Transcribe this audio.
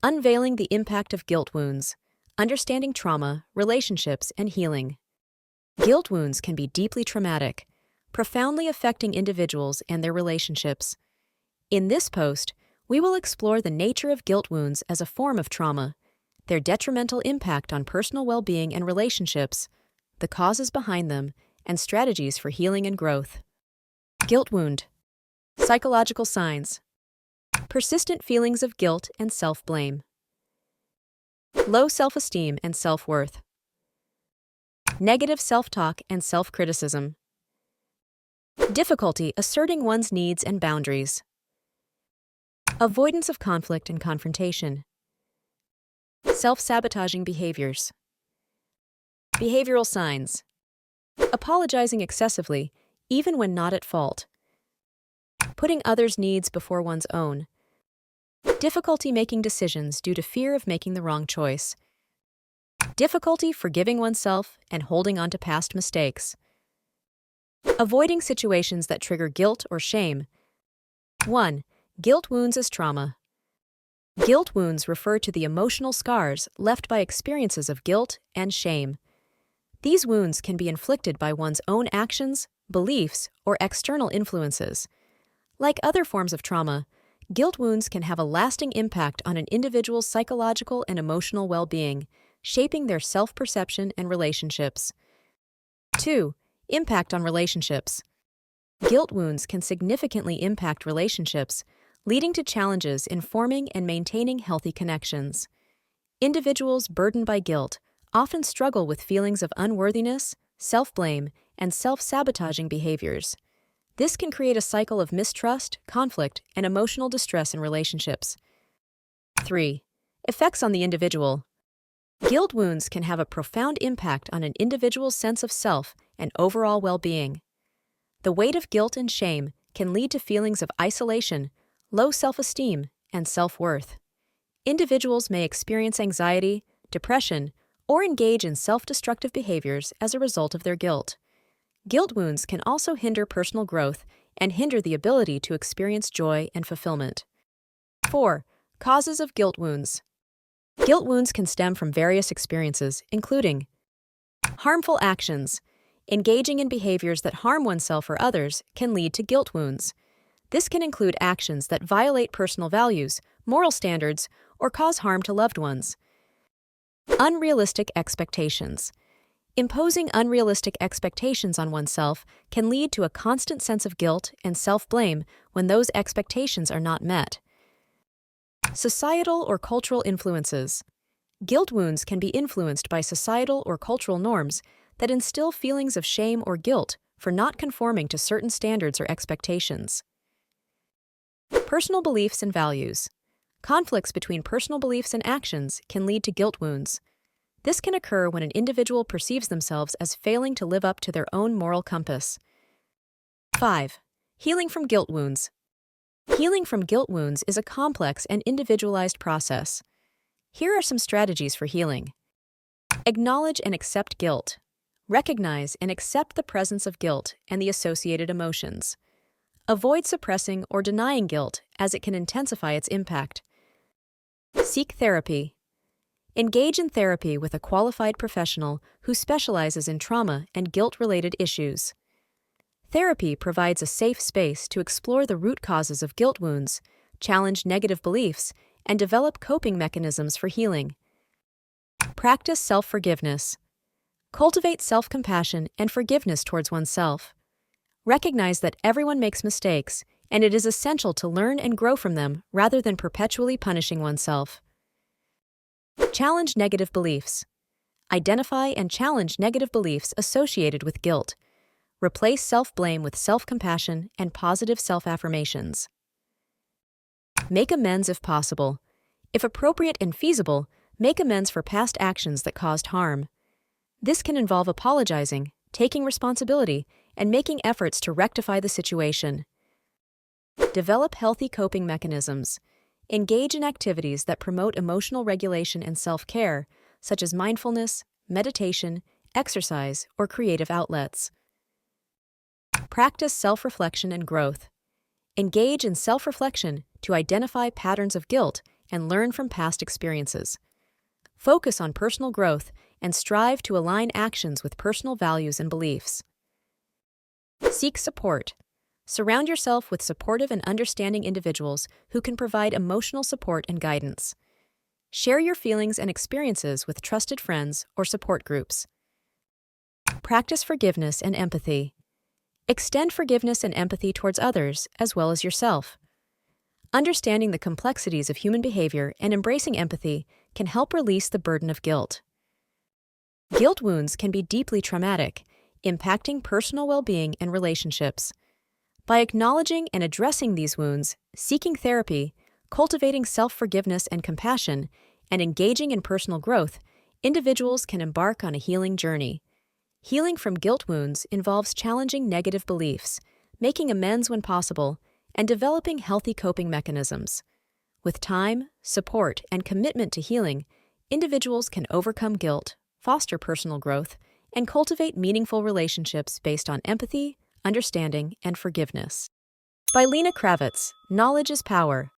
Unveiling the impact of guilt wounds, understanding trauma, relationships, and healing. Guilt wounds can be deeply traumatic, profoundly affecting individuals and their relationships. In this post, we will explore the nature of guilt wounds as a form of trauma, their detrimental impact on personal well-being and relationships, the causes behind them, and strategies for healing and growth. Guilt wound. Psychological signs. Persistent feelings of guilt and self-blame. Low self-esteem and self-worth. Negative self-talk and self-criticism. Difficulty asserting one's needs and boundaries. Avoidance of conflict and confrontation. Self-sabotaging behaviors. Behavioral signs. Apologizing excessively, even when not at fault. Putting others' needs before one's own. Difficulty making decisions due to fear of making the wrong choice. Difficulty forgiving oneself and holding on to past mistakes. Avoiding situations that trigger guilt or shame. 1. Guilt wounds as trauma. Guilt wounds refer to the emotional scars left by experiences of guilt and shame. These wounds can be inflicted by one's own actions, beliefs, or external influences. Like other forms of trauma, guilt wounds can have a lasting impact on an individual's psychological and emotional well-being, shaping their self-perception and relationships. 2. Impact on relationships. Guilt wounds can significantly impact relationships, leading to challenges in forming and maintaining healthy connections. Individuals burdened by guilt often struggle with feelings of unworthiness, self-blame, and self-sabotaging behaviors. This can create a cycle of mistrust, conflict, and emotional distress in relationships. 3. Effects on the individual. Guilt wounds can have a profound impact on an individual's sense of self and overall well-being. The weight of guilt and shame can lead to feelings of isolation, low self-esteem, and self-worth. Individuals may experience anxiety, depression, or engage in self-destructive behaviors as a result of their guilt. Guilt wounds can also hinder personal growth and hinder the ability to experience joy and fulfillment. 4. Causes of guilt wounds. Guilt wounds can stem from various experiences, including harmful actions. Engaging in behaviors that harm oneself or others can lead to guilt wounds. This can include actions that violate personal values, moral standards, or cause harm to loved ones. Unrealistic expectations. Imposing unrealistic expectations on oneself can lead to a constant sense of guilt and self-blame when those expectations are not met. Societal or cultural influences. Guilt wounds can be influenced by societal or cultural norms that instill feelings of shame or guilt for not conforming to certain standards or expectations. Personal beliefs and values. Conflicts between personal beliefs and actions can lead to guilt wounds. This can occur when an individual perceives themselves as failing to live up to their own moral compass. 5. Healing from guilt wounds. Healing from guilt wounds is a complex and individualized process. Here are some strategies for healing. Acknowledge and accept guilt. Recognize and accept the presence of guilt and the associated emotions. Avoid suppressing or denying guilt, as it can intensify its impact. Seek therapy. Engage in therapy with a qualified professional who specializes in trauma and guilt-related issues. Therapy provides a safe space to explore the root causes of guilt wounds, challenge negative beliefs, and develop coping mechanisms for healing. Practice self-forgiveness. Cultivate self-compassion and forgiveness towards oneself. Recognize that everyone makes mistakes, and it is essential to learn and grow from them rather than perpetually punishing oneself. Challenge negative beliefs. Identify and challenge negative beliefs associated with guilt. Replace self-blame with self-compassion and positive self-affirmations. Make amends if possible. If appropriate and feasible, make amends for past actions that caused harm. This can involve apologizing, taking responsibility, and making efforts to rectify the situation. Develop healthy coping mechanisms. Engage in activities that promote emotional regulation and self-care, such as mindfulness, meditation, exercise, or creative outlets. Practice self-reflection and growth. Engage in self-reflection to identify patterns of guilt and learn from past experiences. Focus on personal growth and strive to align actions with personal values and beliefs. Seek support. Surround yourself with supportive and understanding individuals who can provide emotional support and guidance. Share your feelings and experiences with trusted friends or support groups. Practice forgiveness and empathy. Extend forgiveness and empathy towards others as well as yourself. Understanding the complexities of human behavior and embracing empathy can help release the burden of guilt. Guilt wounds can be deeply traumatic, impacting personal well-being and relationships. By acknowledging and addressing these wounds, seeking therapy, cultivating self-forgiveness and compassion, and engaging in personal growth, individuals can embark on a healing journey. Healing from guilt wounds involves challenging negative beliefs, making amends when possible, and developing healthy coping mechanisms. With time, support, and commitment to healing, individuals can overcome guilt, foster personal growth, and cultivate meaningful relationships based on empathy, understanding, and forgiveness. By 𝗪𝘂𝗶𝗹𝘁, Knowledge is Power.